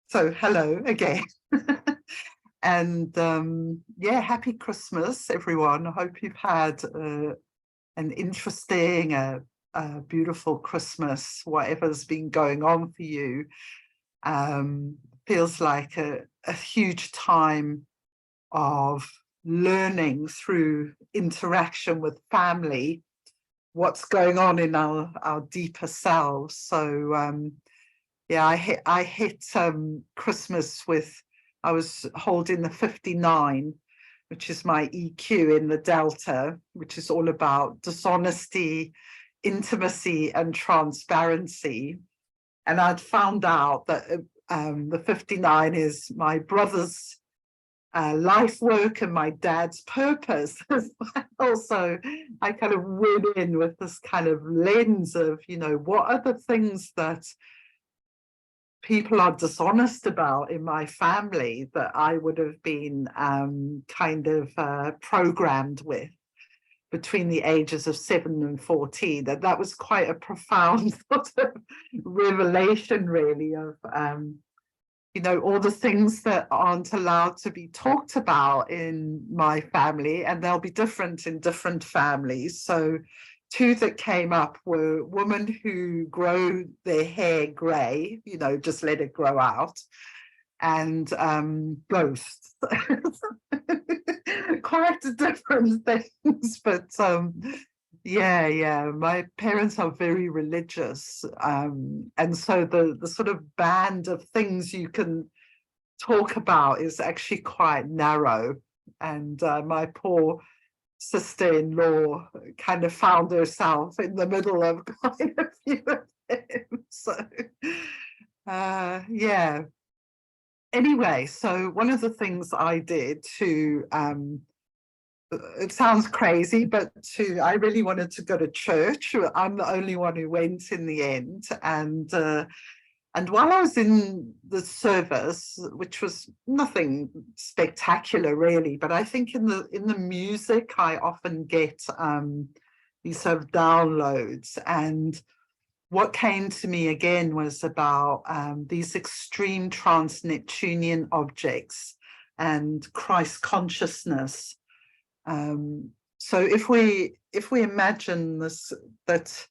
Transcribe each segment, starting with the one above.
So hello again. And yeah, happy Christmas, everyone. I hope you've had an interesting, beautiful Christmas, whatever's been going on for you. Feels like a huge time of learning through interaction with family, what's going on in our deeper selves. So yeah, I hit Christmas with, I was holding the 59, which is my EQ in the Delta, which is all about dishonesty, intimacy, and transparency. And I'd found out that the 59 is my brother's life work and my dad's purpose as well. So I kind of went in with this kind of lens of, what are the things that people are dishonest about in my family that I would have been programmed with between the ages of 7 and 14. That was quite a profound sort of revelation, really, of all the things that aren't allowed to be talked about in my family, and they'll be different in different families. So two that came up were women who grow their hair grey, just let it grow out, and ghosts. Quite different things, but yeah, my parents are very religious, and so the sort of band of things you can talk about is actually quite narrow, and my poor sister-in-law kind of found herself in the middle of quite a few of them. So yeah, anyway, so one of the things I did to it sounds crazy, but I really wanted to go to church. I'm the only one who went in the end, and while I was in the service, which was nothing spectacular really, but I think in the music I often get these sort of downloads, and what came to me again was about these extreme trans-Neptunian objects and Christ consciousness. So if we imagine this, that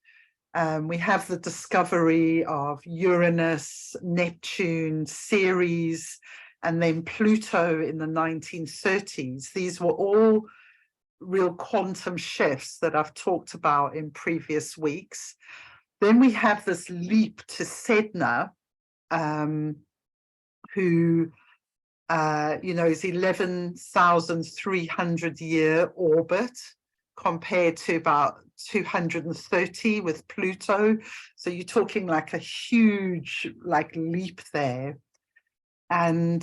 we have the discovery of Uranus, Neptune, Ceres, and then Pluto in the 1930s. These were all real quantum shifts that I've talked about in previous weeks. Then we have this leap to Sedna, who is 11,300 year orbit compared to about 230 with Pluto. So you're talking like a huge leap there. And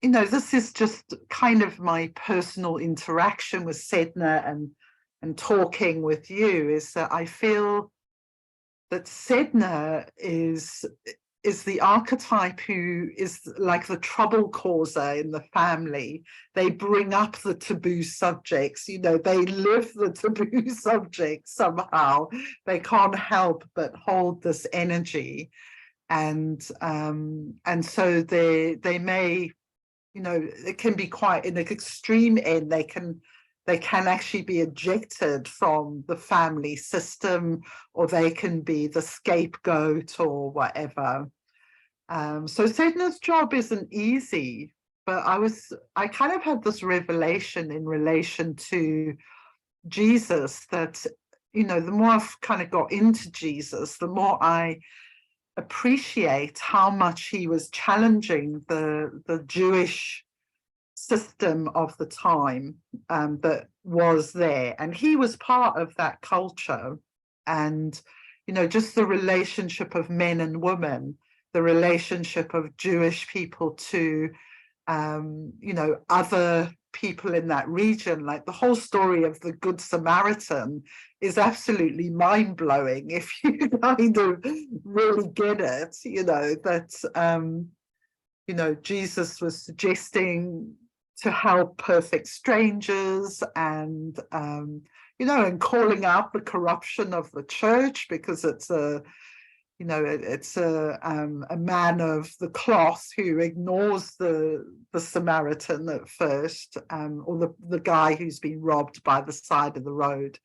this is just kind of my personal interaction with Sedna and talking with you, is that I feel that Sedna is the archetype who is like the trouble causer in the family. They bring up the taboo subjects, they live the taboo subjects somehow. They can't help but hold this energy. And so they may, it can be quite in an extreme end. They can actually be ejected from the family system, or they can be the scapegoat or whatever. So Sedna's job isn't easy, but I kind of had this revelation in relation to Jesus that, the more I've kind of got into Jesus, the more I appreciate how much he was challenging the Jewish system of the time that was there. And he was part of that culture. And, just the relationship of men and women, the relationship of Jewish people to, other people in that region, like the whole story of the Good Samaritan is absolutely mind-blowing if you kind of really get it, that, Jesus was suggesting to help perfect strangers, and, and calling out the corruption of the church, because it's a you know, it's a man of the cloth who ignores the Samaritan at first, or the guy who's been robbed by the side of the road.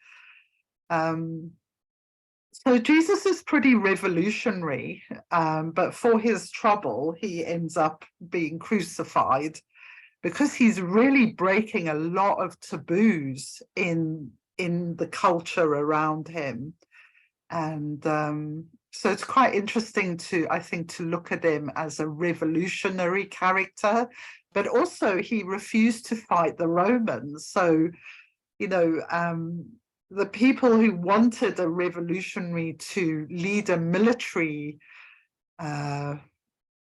So Jesus is pretty revolutionary, but for his trouble, he ends up being crucified because he's really breaking a lot of taboos in the culture around him. And so it's quite interesting I think, to look at him as a revolutionary character, but also he refused to fight the Romans. So, you know, the people who wanted a revolutionary to lead a military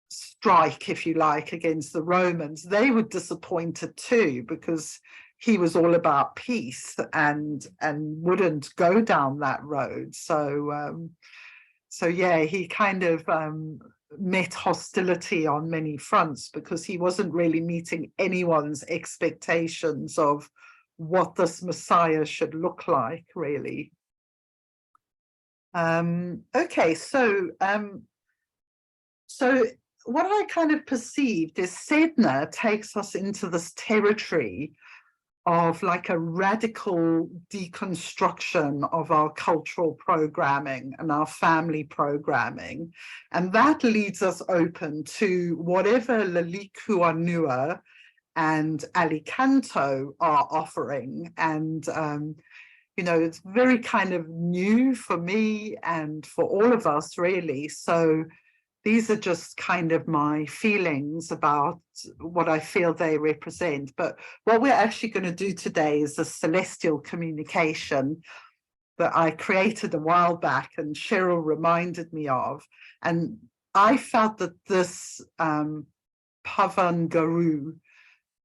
strike, if you like, against the Romans, they were disappointed too, because he was all about peace and wouldn't go down that road. So so yeah, he kind of met hostility on many fronts because he wasn't really meeting anyone's expectations of what this Messiah should look like, really. Okay, so what I kind of perceived is Sedna takes us into this territory of like a radical deconstruction of our cultural programming and our family programming. And that leads us open to whatever Leleakhuonua and Alicanto are offering. And, you know, it's very kind of new for me and for all of us, really. So these are just kind of my feelings about what I feel they represent. But what we're actually going to do today is a celestial communication that I created a while back and Cheryl reminded me of. And I felt that this Pavan Garu,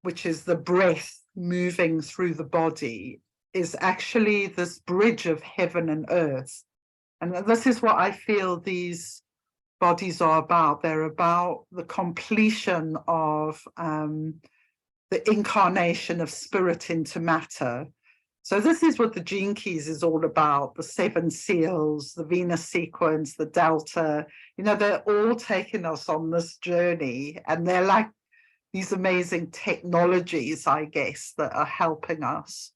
which is the breath moving through the body, is actually this bridge of heaven and earth. And this is what I feel these bodies are about. They're about the completion of the incarnation of spirit into matter. So this is what the Gene Keys is all about, the 7 seals, the Venus sequence, the Delta. You know, they're all taking us on this journey, and they're like these amazing technologies, I guess, that are helping us.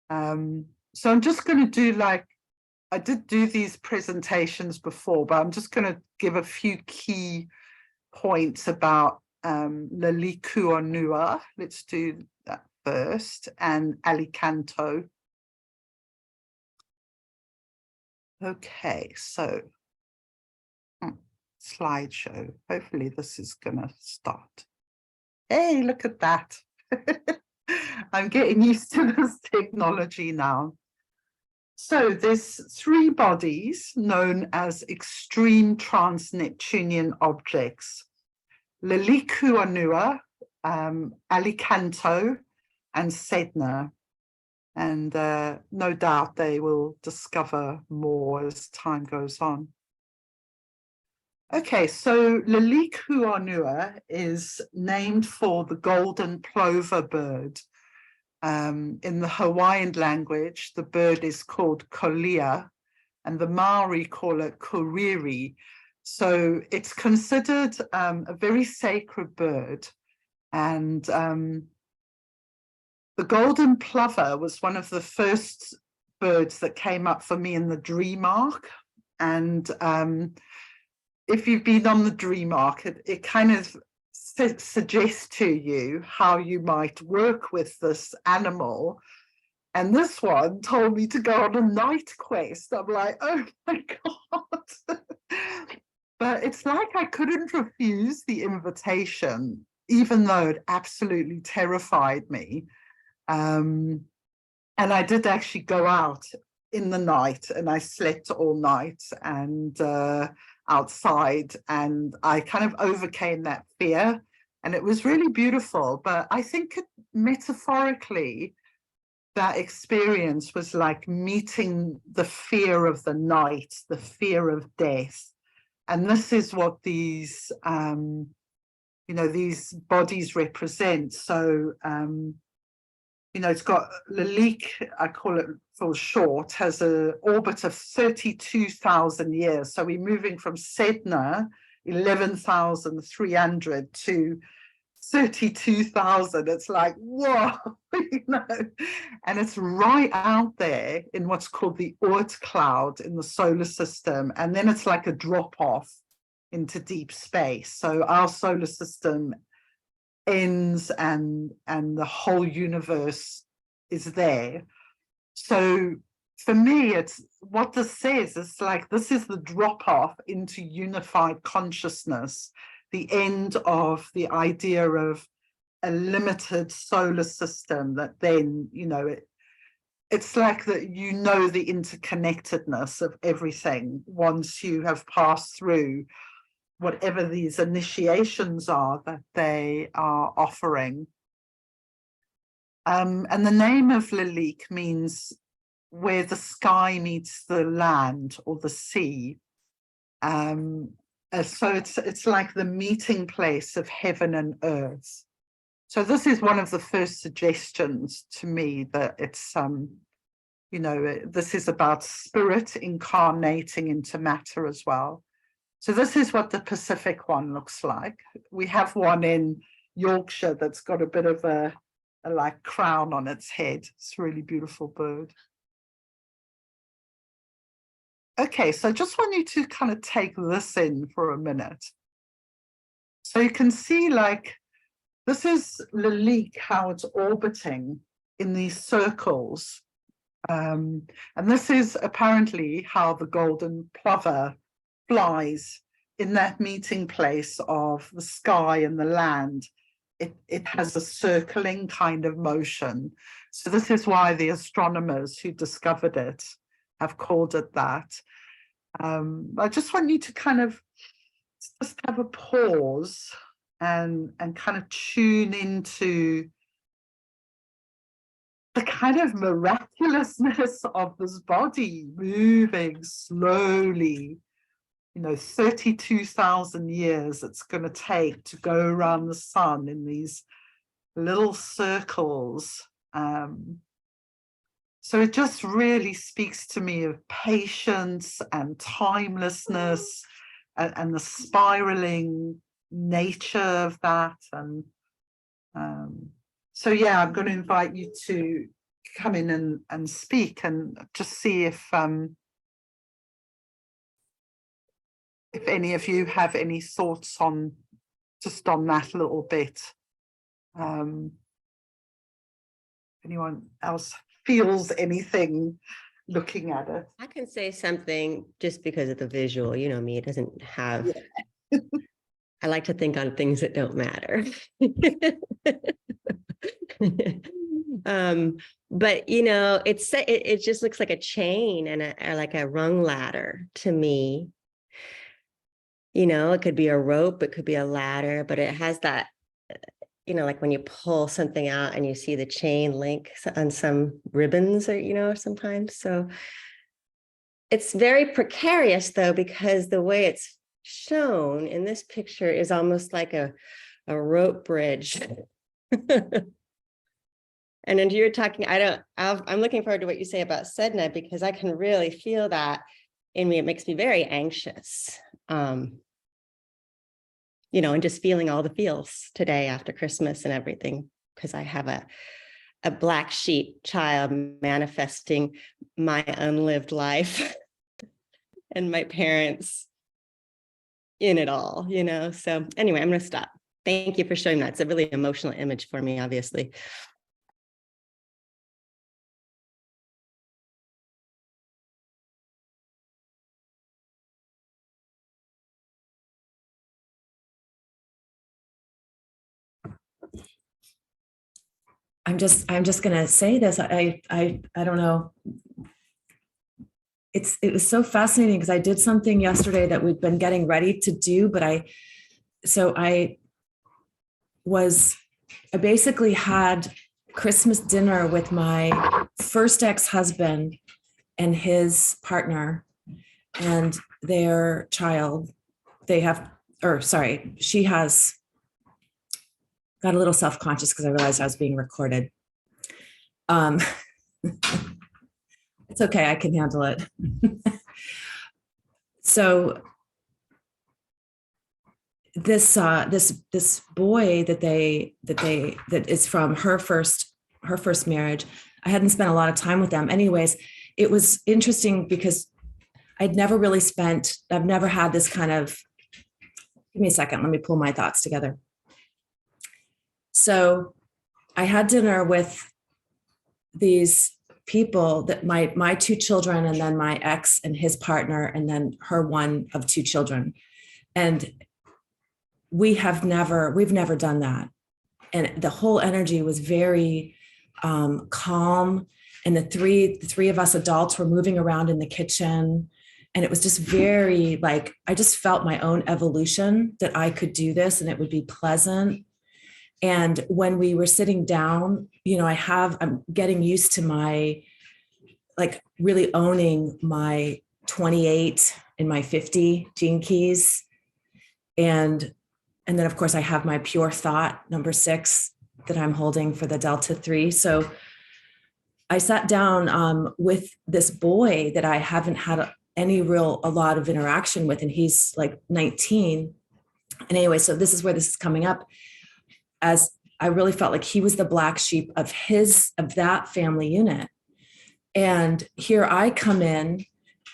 So I'm just going to do, like, I did do these presentations before, but I'm just going to give a few key points about Leleakhuonua. Let's do that first, and Alicanto. Okay, so slideshow. Hopefully this is going to start. Hey, look at that. I'm getting used to this technology now. So there's 3 bodies known as Extreme Trans-Neptunian Objects: Leleakhuonua, Alicanto, and Sedna. And no doubt they will discover more as time goes on. Okay, so Leleakhuonua is named for the golden plover bird. In the Hawaiian language, the bird is called kolea, and the Maori call it kuriri. So it's considered a very sacred bird. And the golden plover was one of the first birds that came up for me in the dream arc. And if you've been on the dream arc, it kind of suggest to you how you might work with this animal. And this one told me to go on a night quest. I'm like, oh my God. But it's like I couldn't refuse the invitation, even though it absolutely terrified me. And I did actually go out in the night, and I slept all night and outside, and I kind of overcame that fear, and it was really beautiful. But I think metaphorically, that experience was like meeting the fear of the night, the fear of death. And this is what these you know, these bodies represent. So it's got Leleak, I call it for short, has an orbit of 32,000 years. So we're moving from Sedna, 11,300 to 32,000. It's like, whoa, and it's right out there in what's called the Oort cloud in the solar system. And then it's like a drop off into deep space. So our solar system ends and the whole universe is there. So for me, it's what this says, it's like this is the drop off into unified consciousness, the end of the idea of a limited solar system that then, it's like that, the interconnectedness of everything once you have passed through whatever these initiations are that they are offering. And the name of Leleak means where the sky meets the land or the sea. So it's like the meeting place of heaven and earth. So this is one of the first suggestions to me that it's, this is about spirit incarnating into matter as well. So this is what the Pacific one looks like. We have one in Yorkshire that's got a bit of a like crown on its head. It's a really beautiful bird. Okay, so I just want you to kind of take this in for a minute. So you can see, like, this is Leleak, how it's orbiting in these circles. And this is apparently how the golden plover flies in that meeting place of the sky and the land. It has a circling kind of motion. So this is why the astronomers who discovered it have called it that. I just want you to kind of just have a pause and kind of tune into the kind of miraculousness of this body moving slowly. 32,000 years it's going to take to go around the sun in these little circles. So it just really speaks to me of patience and timelessness and the spiraling nature of that. And so, yeah, I'm going to invite you to come in and speak and just see if any of you have any thoughts on that little bit. Anyone else feels anything looking at it? I can say something just because of the visual. You know me, it doesn't have, yeah. I like to think on things that don't matter. But it just looks like a chain and like a rung ladder to me. It could be a rope, it could be a ladder, but it has that, like when you pull something out and you see the chain link on some ribbons or, sometimes. So it's very precarious though, because the way it's shown in this picture is almost like a rope bridge. And then you're talking, I'm looking forward to what you say about Sedna, because I can really feel that in me. It makes me very anxious. And just feeling all the feels today after Christmas and everything, because I have a black sheep child manifesting my unlived life and my parents in it all, So anyway, I'm going to stop. Thank you for showing that. It's a really emotional image for me, obviously. I'm just going to say this. I don't know. It was so fascinating because I did something yesterday that we've been getting ready to do, but I basically had Christmas dinner with my first ex-husband and his partner and their child. She has got a little self-conscious because I realized I was being recorded. Um, it's okay, I can handle it. So this boy that is from her first marriage, I hadn't spent a lot of time with them. Anyways, it was interesting because I've never had this kind of, give me a second, let me pull my thoughts together. So I had dinner with these people, that my two children, and then my ex and his partner, and then her one of two children. And we've never done that. And the whole energy was very calm. And the three of us adults were moving around in the kitchen. And it was just very like, I just felt my own evolution, that I could do this and it would be pleasant. And when we were sitting down, I'm getting used to my, like, really owning my 28 and my 50 gene keys. And then of course I have my pure thought, number 6, that I'm holding for the Delta 3. So I sat down with this boy that I haven't had a lot of interaction with, and he's like 19. And anyway, so this is where this is coming up, as I really felt like he was the black sheep of that family unit. And here I come in,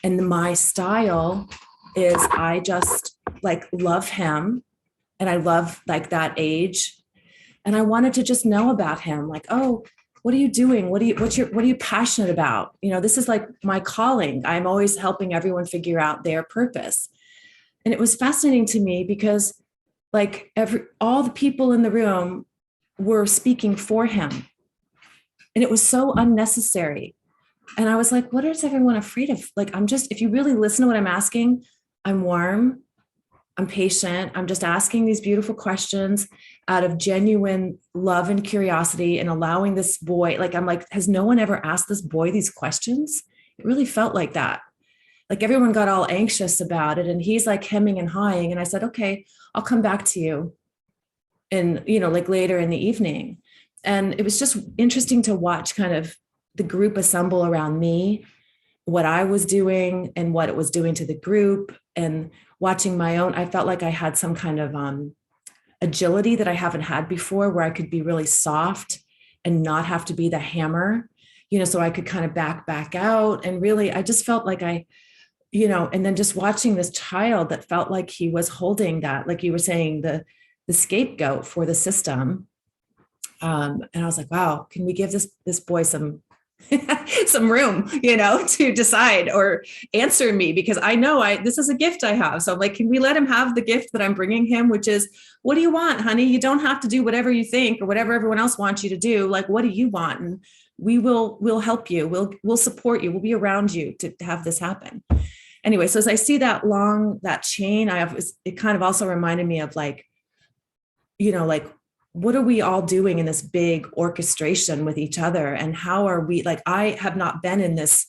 and my style is, I just like love him, and I love like that age. And I wanted to just know about him, like, oh, what are you doing? What are you passionate about? This is like my calling. I'm always helping everyone figure out their purpose. And it was fascinating to me because like all the people in the room were speaking for him. And it was so unnecessary. And I was like, what is everyone afraid of? Like, if you really listen to what I'm asking, I'm warm, I'm patient, I'm just asking these beautiful questions out of genuine love and curiosity, and allowing this boy, like, I'm like, has no one ever asked this boy these questions? It really felt like that. Like everyone got all anxious about it, and he's like hemming and hawing. And I said, okay, I'll come back to you. And, like later in the evening. And it was just interesting to watch kind of the group assemble around me, what I was doing and what it was doing to the group, and watching my own. I felt like I had some kind of agility that I haven't had before, where I could be really soft and not have to be the hammer, so I could kind of back out. And really, I just felt like and then just watching this child that felt like he was holding that, like you were saying, the scapegoat for the system. And I was like, wow, can we give this boy some room, to decide or answer me? Because I know this is a gift I have. So I'm like, can we let him have the gift that I'm bringing him, which is, what do you want, honey? You don't have to do whatever you think or whatever everyone else wants you to do. Like, what do you want? And we'll help you. We'll support you. We'll be around you to have this happen. Anyway, so as I see that chain, it kind of also reminded me of like, like, what are we all doing in this big orchestration with each other? And how are we, like, I have not been in this,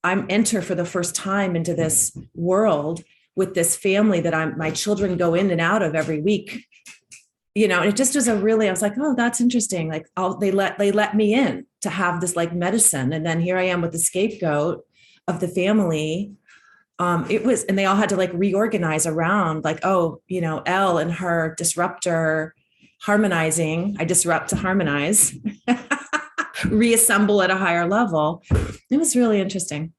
enter for the first time into this world with this family that my children go in and out of every week, and it just was I was like, oh, that's interesting. Like, they let me in to have this like medicine. And then here I am with the scapegoat of the family. And they all had to like reorganize around like, oh, Elle and her disruptor harmonizing. I disrupt to harmonize, reassemble at a higher level. It was really interesting.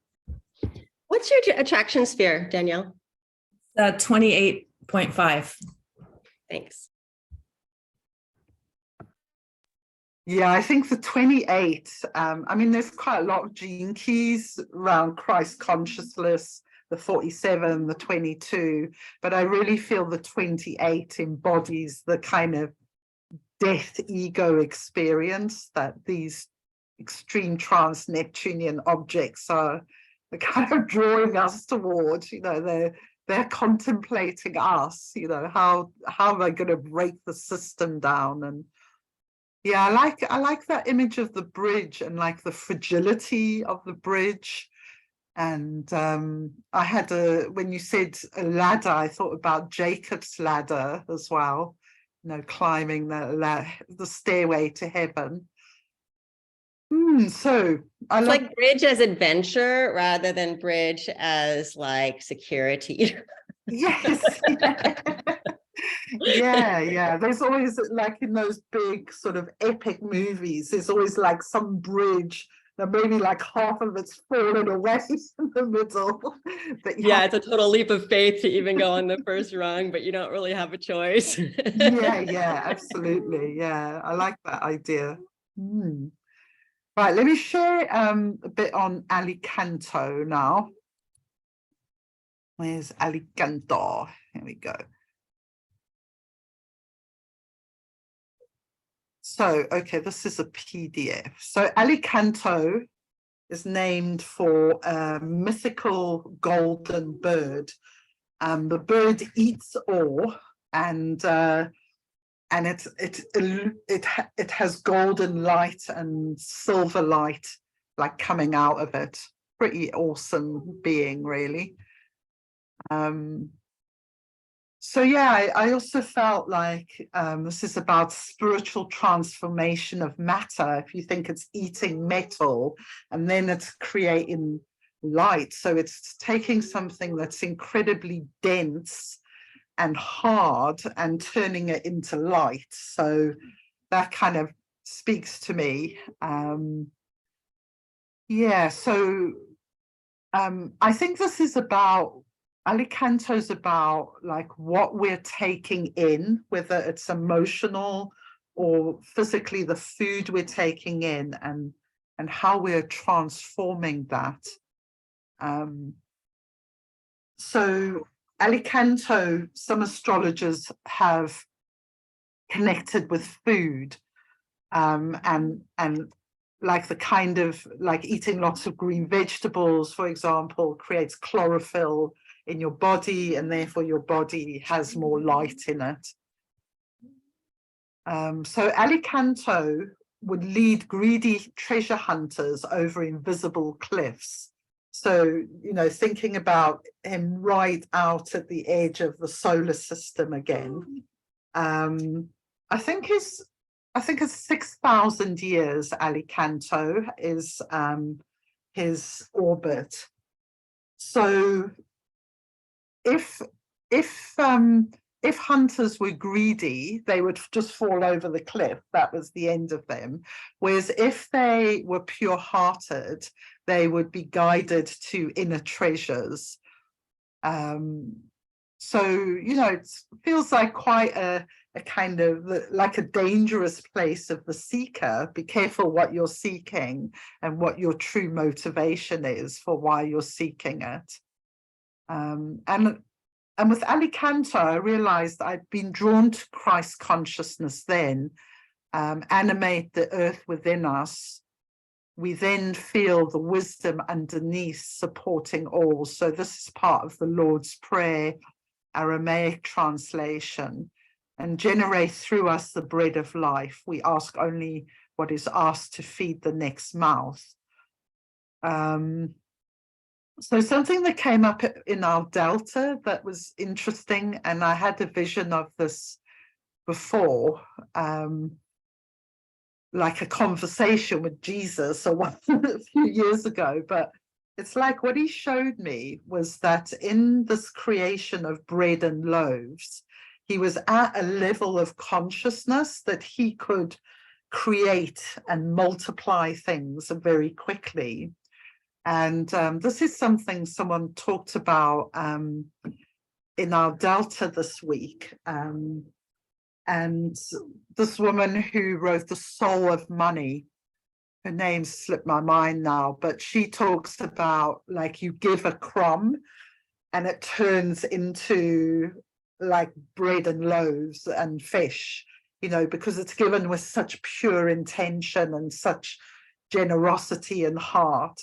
What's your attraction sphere, Danielle? 28.5. Thanks. Yeah, I think the 28, there's quite a lot of gene keys around Christ consciousness, the 47, the 22, but I really feel the 28 embodies the kind of death ego experience that these extreme trans-Neptunian objects are kind of drawing us towards. They're contemplating us, how am I going to break the system down? And yeah, I like that image of the bridge and like the fragility of the bridge. And I had when you said a ladder, I thought about Jacob's ladder as well, climbing the stairway to heaven. So I It's love like bridge as adventure rather than bridge as like security. yes. Yeah. There's always like in those big sort of epic movies, there's always like some bridge that maybe like half of it's fallen away in the middle. But Yeah, it's a total leap of faith to even go on the first rung, but you don't really have a choice. yeah, absolutely. Yeah, I like that idea. Right, let me share a bit on Alicanto now. Where's Alicanto? Here we go. So, okay, this is a PDF. So Alicanto is named for a mythical golden bird. The bird eats ore, and it has golden light and silver light like coming out of it. Pretty awesome being, really. So yeah, I also felt like this is about spiritual transformation of matter. If you think it's eating metal and then it's creating light. So it's taking something that's incredibly dense and hard and turning it into light. So that kind of speaks to me. Yeah, so I think this is about Alicanto's about like what we're taking in, whether it's emotional or physically, the food we're taking in, and how we're transforming that. So Alicanto, some astrologers have connected with food, and like the kind of like eating lots of green vegetables, for example, creates chlorophyll in your body, and therefore your body has more light in it. So Alicanto would lead greedy treasure hunters over invisible cliffs. So, you know, thinking about him right out at the edge of the solar system again. I think it's 6,000 years Alicanto is his orbit. So if hunters were greedy, they would just fall over the cliff. That was the end of them. Whereas if they were pure-hearted, they would be guided to inner treasures. So, you know, it feels like quite a kind of like a dangerous place of the seeker. Be careful what you're seeking and what your true motivation is for why you're seeking it. And with Alicanto, I realized I'd been drawn to Christ consciousness then, animate the earth within us. We then feel the wisdom underneath supporting all. So this is part of the Lord's Prayer, Aramaic translation. And generate through us the bread of life. We ask only what is asked to feed the next mouth. So something that came up in our Delta that was interesting, and I had a vision of this before, like a conversation with Jesus or one a few years ago, but it's like what he showed me was that in this creation of bread and loaves, he was at a level of consciousness that he could create and multiply things very quickly. And this is something someone talked about in our Delta this week. And this woman who wrote The Soul of Money, her name slipped my mind now, but she talks about like you give a crumb and it turns into like bread and loaves and fish, you know, because it's given with such pure intention and such generosity and heart,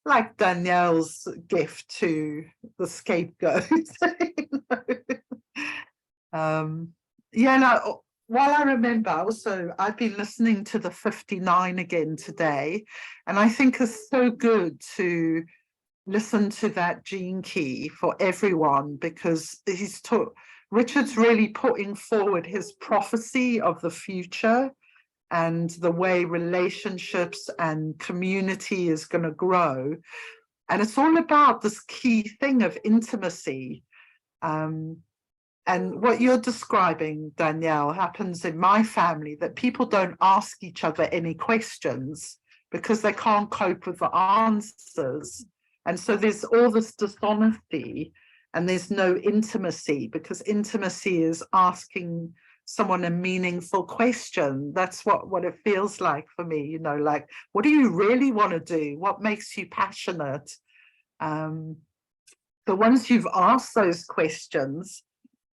like Danielle's gift to the scapegoat. Yeah, no, while I remember also, I've been listening to the 59 again today, and I think it's so good to listen to that gene key for everyone, because Richard's really putting forward his prophecy of the future, and the way relationships and community is going to grow. And it's all about this key thing of intimacy. And what you're describing, Danielle, happens in my family, that people don't ask each other any questions because they can't cope with the answers. And so there's all this dishonesty and there's no intimacy, because intimacy is asking someone a meaningful question. That's what it feels like for me, you know, like, what do you really want to do? What makes you passionate? But once you've asked those questions,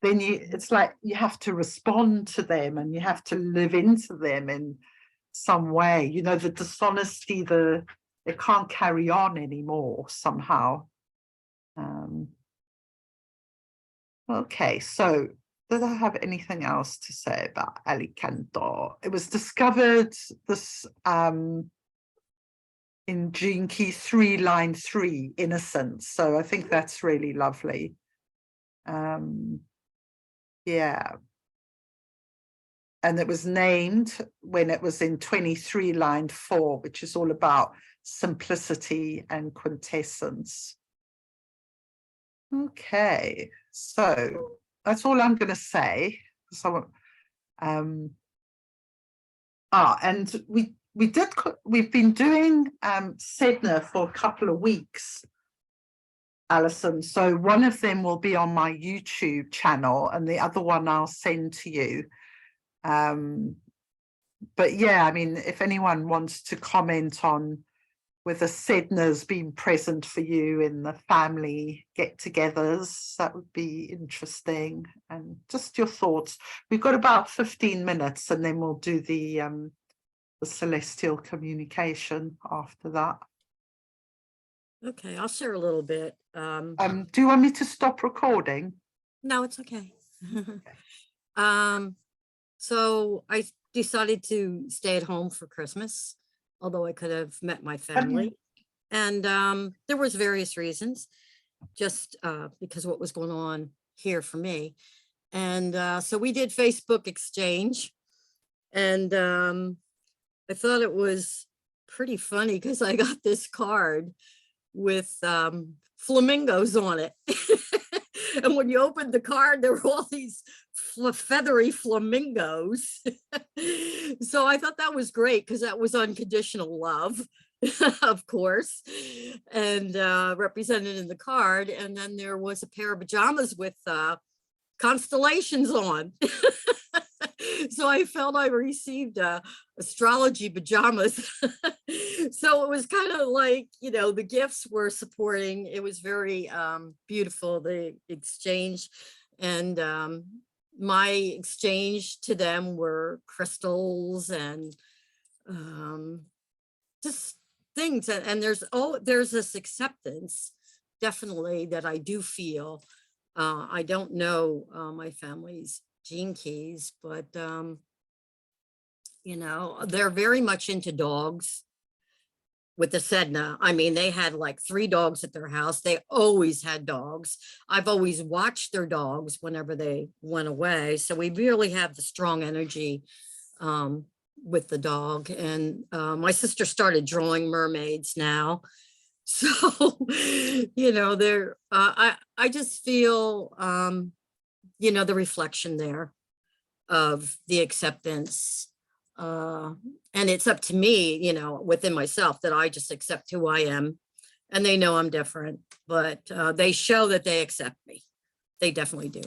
then it's like you have to respond to them and you have to live into them in some way. You know, the dishonesty, it can't carry on anymore somehow. Okay, so did I have anything else to say about Alicanto? It was discovered this in Gene Key 3, line 3, innocence. So I think that's really lovely. Yeah. And it was named when it was in 23, line 4, which is all about simplicity and quintessence. Okay, so that's all I'm going to say. So, and we've been doing Sedna for a couple of weeks, Alison. So one of them will be on my YouTube channel and the other one I'll send to you. But yeah, I mean, if anyone wants to comment on whether Sedna's been present for you in the family get-togethers, that would be interesting. And just your thoughts. We've got about 15 minutes and then we'll do the celestial communication after that. Okay, I'll share a little bit. Do you want me to stop recording? No, it's okay. So I decided to stay at home for Christmas, although I could have met my family. And there was various reasons, just because of what was going on here for me. And so we did Facebook exchange. And I thought it was pretty funny because I got this card with flamingos on it. And when you opened the card, there were all these feathery flamingos. So I thought that was great because that was unconditional love, of course, and represented in the card. And then there was a pair of pajamas with constellations on. So I felt I received astrology pajamas. So it was kind of like, you know, the gifts were supporting. It was very beautiful, the exchange. And my exchange to them were crystals and just things. And there's this acceptance, definitely, that I do feel. I don't know my family's gene keys, but you know, they're very much into dogs with the Sedna. I mean, they had like 3 dogs at their house. They always had dogs. I've always watched their dogs whenever they went away. So we really have the strong energy with the dog. And my sister started drawing mermaids now. So, you know, I just feel, you know, the reflection there of the acceptance. And it's up to me, you know, within myself, that I just accept who I am. And they know I'm different, but they show that they accept me. They definitely do.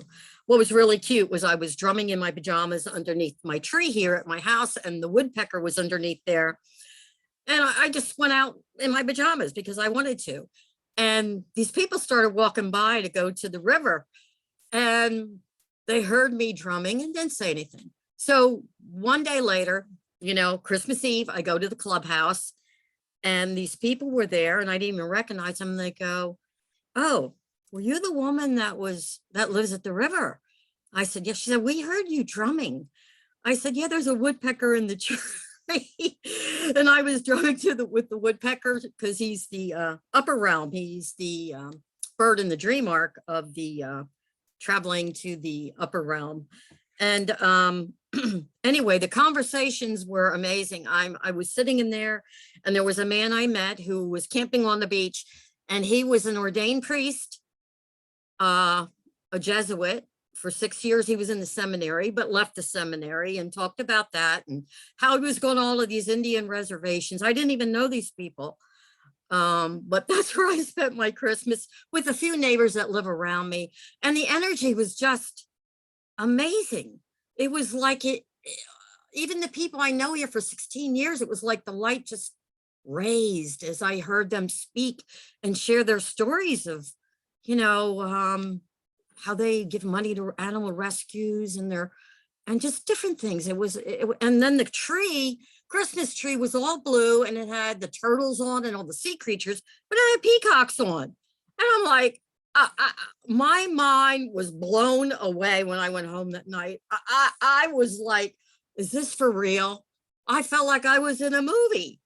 What was really cute was I was drumming in my pajamas underneath my tree here at my house, and the woodpecker was underneath there. And I just went out in my pajamas because I wanted to. And these people started walking by to go to the river. And they heard me drumming and didn't say anything. So one day later, you know, Christmas Eve, I go to the clubhouse and these people were there and I didn't even recognize them. They go, "Oh, were you the woman that lives at the river?" I said, "Yes." She said, "We heard you drumming." I said, "Yeah, there's a woodpecker in the tree." And I was drumming with the woodpecker because he's the upper realm. He's the bird in the dream arc of the traveling to the upper realm. And anyway, the conversations were amazing. I was sitting in there, and there was a man I met who was camping on the beach, and he was an ordained priest, a Jesuit. For 6 years, he was in the seminary, but left the seminary, and talked about that and how he was going to all of these Indian reservations. I didn't even know these people. But that's where I spent my Christmas, with a few neighbors that live around me. And the energy was just amazing. It was like even the people I know here for 16 years, it was like the light just raised as I heard them speak and share their stories of, how they give money to animal rescues and just different things. And then the Christmas tree was all blue, and it had the turtles on and all the sea creatures, but it had peacocks on. And I'm like, my mind was blown away when I went home that night. I was like, is this for real? I felt like I was in a movie.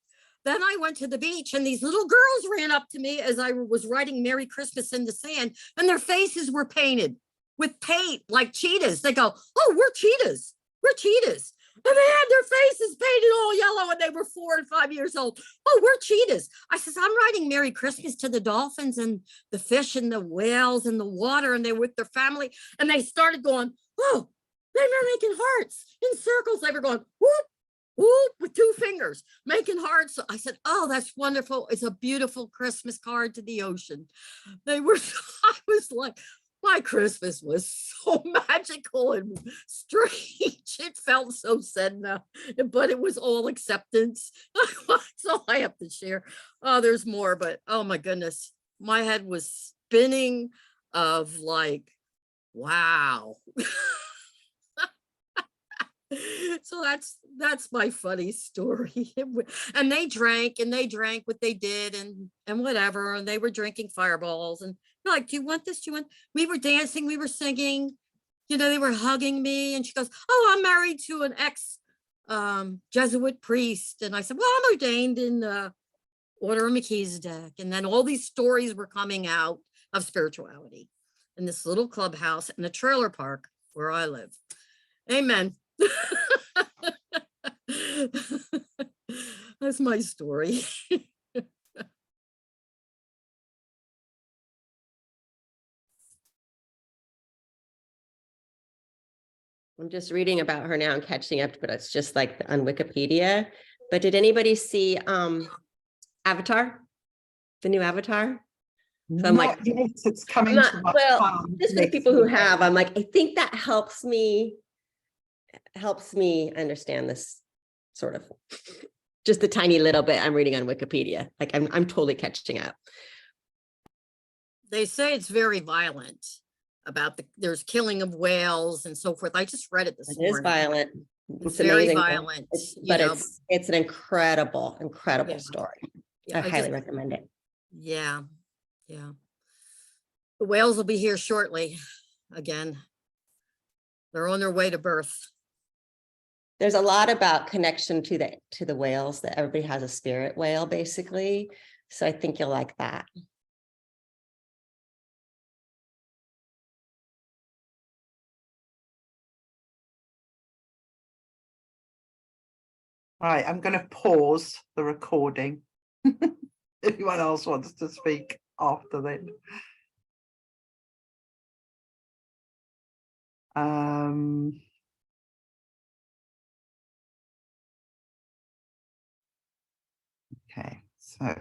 Then I went to the beach, and these little girls ran up to me as I was writing Merry Christmas in the sand, and their faces were painted with paint like cheetahs. They go, oh, we're cheetahs. We're cheetahs. And they had their faces painted all yellow, and they were 4 and 5 years old. Oh, we're cheetahs. I says, I'm writing Merry Christmas to the dolphins and the fish and the whales and the water, and they were with their family. And they started going, oh, they were making hearts in circles. They were going, whoop, whoop, with 2 fingers, making hearts. I said, oh, that's wonderful. It's a beautiful Christmas card to the ocean. I was like, my Christmas was so magical and strange. It felt so Sedna, but it was all acceptance. That's all I have to share. Oh, there's more, but oh my goodness, my head was spinning of like, wow. So that's my funny story. And they drank what they did and whatever, and they were drinking fireballs, and they're like, do you want this? Do you want? We were dancing, we were singing, they were hugging me, and she goes, oh, I'm married to an ex Jesuit priest. And I said, well, I'm ordained in the Order of Melchizedek. And then all these stories were coming out of spirituality in this little clubhouse in the trailer park where I live. Amen. That's my story. I'm just reading about her now and catching up, but it's just like on Wikipedia. But did anybody see Avatar? The new Avatar? So I'm like, yet, it's coming to my farm just for the people who have, I'm like, I think that helps me understand this sort of just the tiny little bit I'm reading on Wikipedia. Like I'm totally catching up. They say it's very violent, about there's killing of whales and so forth. I just read it this morning. It is violent. It's very violent. But it's an incredible story. Yeah, I highly recommend it. Yeah. Yeah. The whales will be here shortly again. They're on their way to birth. There's a lot about connection to the whales, that everybody has a spirit whale, basically. So I think you'll like that. All right, I'm going to pause the recording. Anyone else wants to speak after that? Okay, so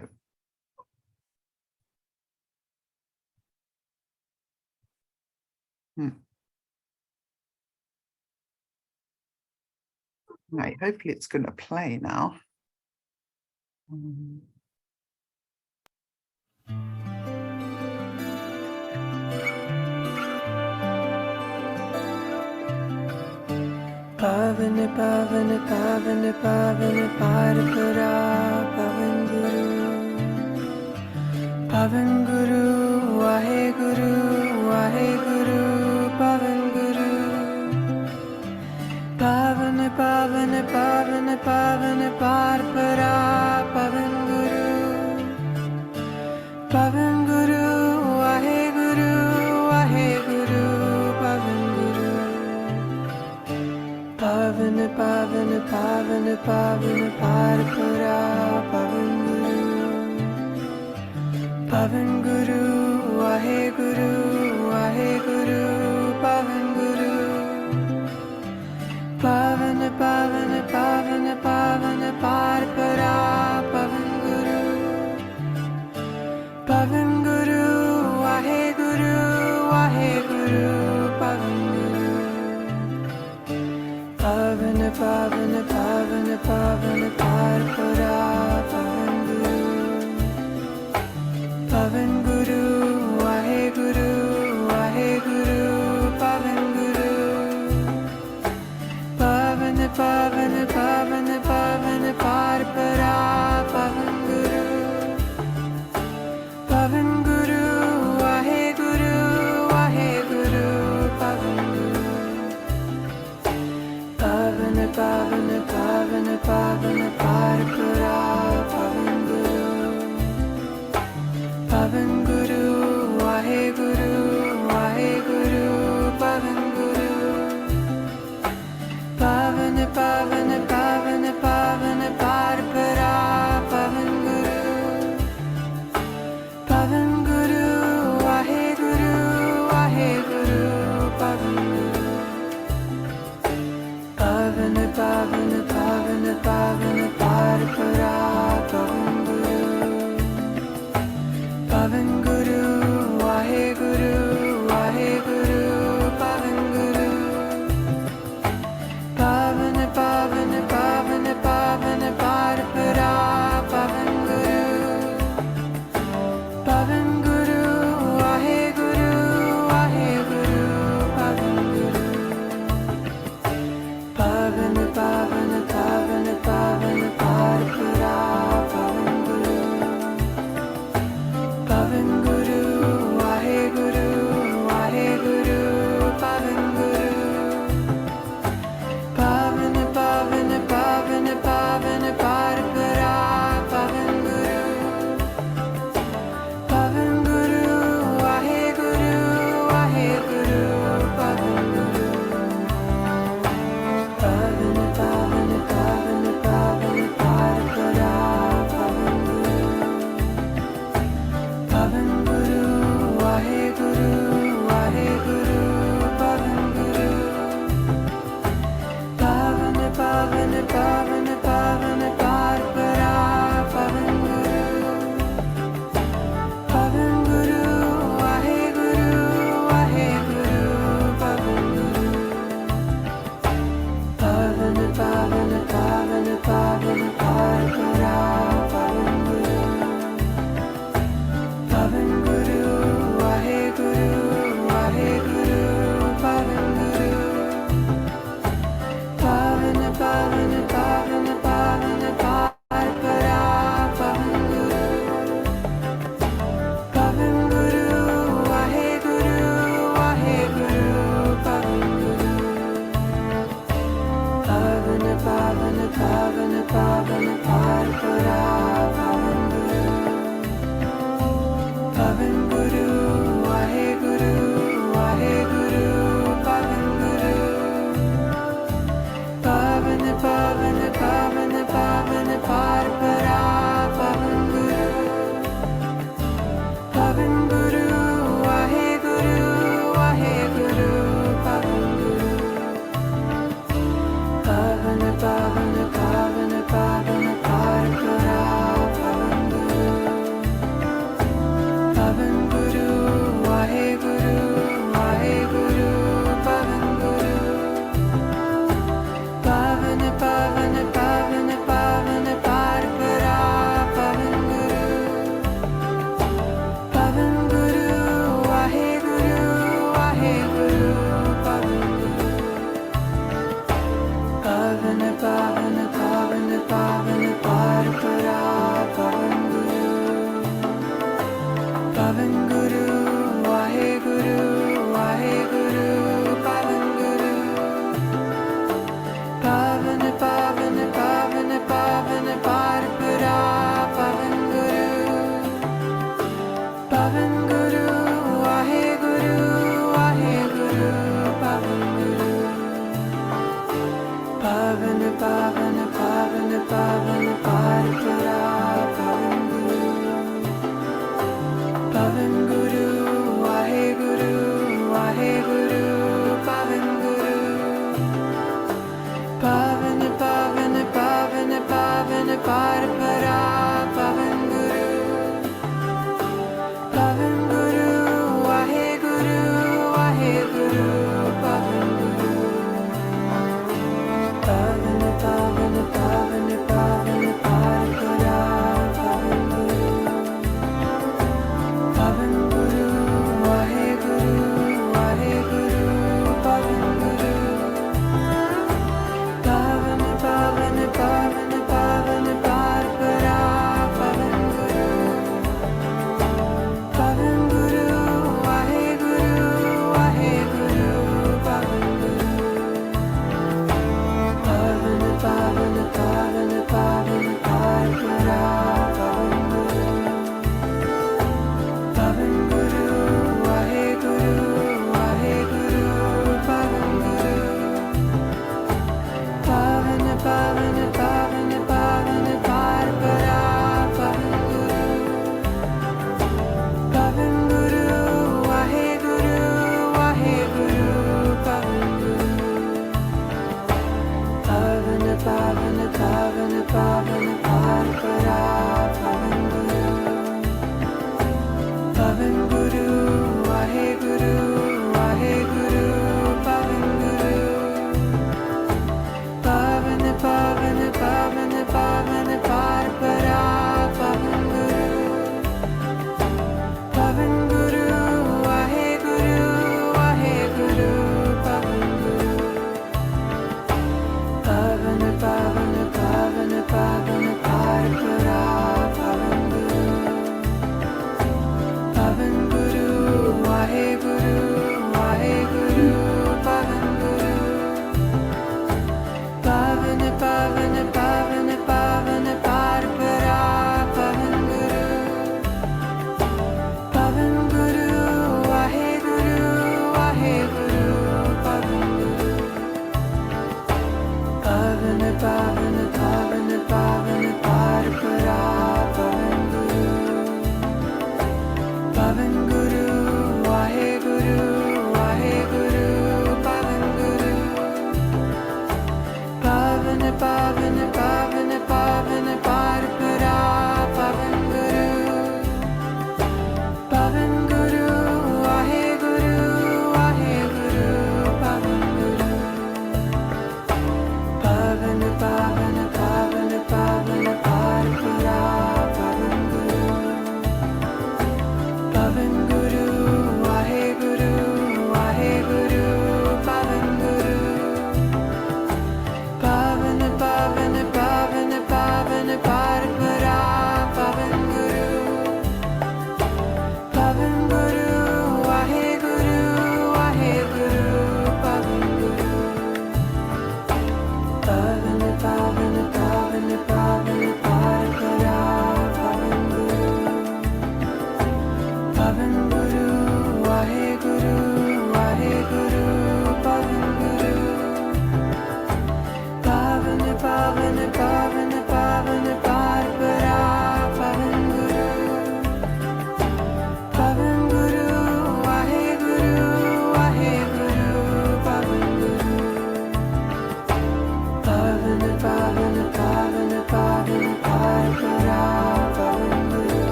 right, hopefully it's going to play now. Pavan pavan pavan pavan parpara pavan guru wahe guru pavan guru pavan pavan pavan pavan parpara pavan guru wahe guru pavan guru pavan Pavana Pavana Pavana Pavana Parapara Pavan Guru Pavan Guru Wahe Guru Wahe Guru Pavan Guru Pavana Pavana Pavana Pavana Parapara Pavan Guru Pavan Guru Wahe Guru Wahe Guru Pavan Guru Pavana Pavana Pavana Pavana Parapara Pavan Guru Pavan Guru Wahe Guru Wahe Guru Pavan Guru Pavana Pavana Pavana Pavana Parapara Pavan Guru Pavan Guru Wahe Guru Wahe Guru Pavan Guru Pavana Pavana Pavana Pavana Parapara Pavan Guru Pavan Guru Wahe Guru Wahe Guru Pavan Guru Pavana Pavana Pavana Pavana Parapara Pavan Guru Pavan Guru Wahe Guru Wahe Guru Pavan Guru Pavana Pavana Pavana Pavana Parapara Pavan Guru Pavan Guru Wahe Guru Wahe Guru Pavan Guru Pavana Pavana Pavana Pavana Parapara Pavan Guru Pavan Guru Wahe Guru Wahe Guru Pavan Guru Pavana Pavana Pavana Pavana Parapara Pavan Guru Pavan Guru Wahe Guru Wahe Guru Pavan Guru Pavana Pavana Pavana Pavana Parapara Pavan Guru Pavan Guru Wahe Guru Wahe Guru Pavan Guru Pavana Pavana Pavana Pavana Parapara Pavan Guru Pavan Guru Wahe Guru Wahe Guru Pavan Guru Pavana Pavana Pavana Pavana Parapara Pavan Guru Pavan Guru Wahe Guru Wahe Guru Pavan Guru Pavana Pavana Pavana Pavana Parapara Pavan Guru Pavan Guru Wahe Guru Wahe Guru Pavan Guru Pavana Pavana Pavana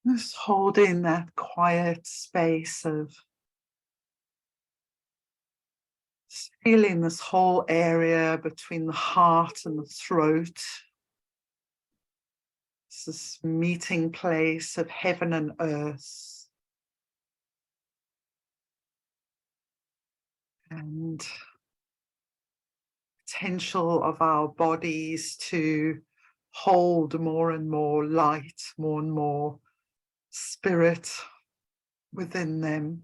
Just holding that quiet space of feeling this whole area between the heart and the throat. It's this meeting place of heaven and earth. And potential of our bodies to hold more and more light, more and more spirit within them.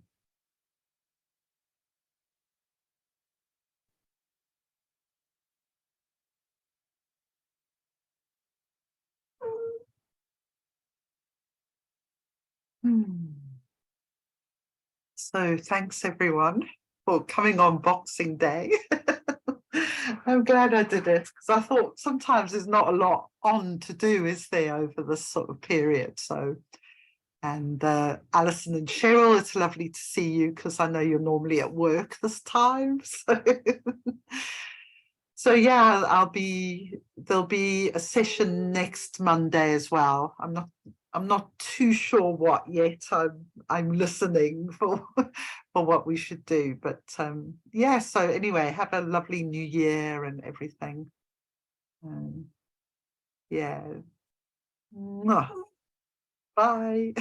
So thanks everyone for coming on Boxing Day. I'm glad I did it because I thought sometimes there's not a lot on to do, is there, over this sort of period. So, and Alison and Cheryl, it's lovely to see you because I know you're normally at work this time. So yeah, there'll be a session next Monday as well. I'm not too sure what yet. I'm listening for what we should do. But yeah, so anyway, have a lovely new year and everything. Yeah. Mwah. Bye.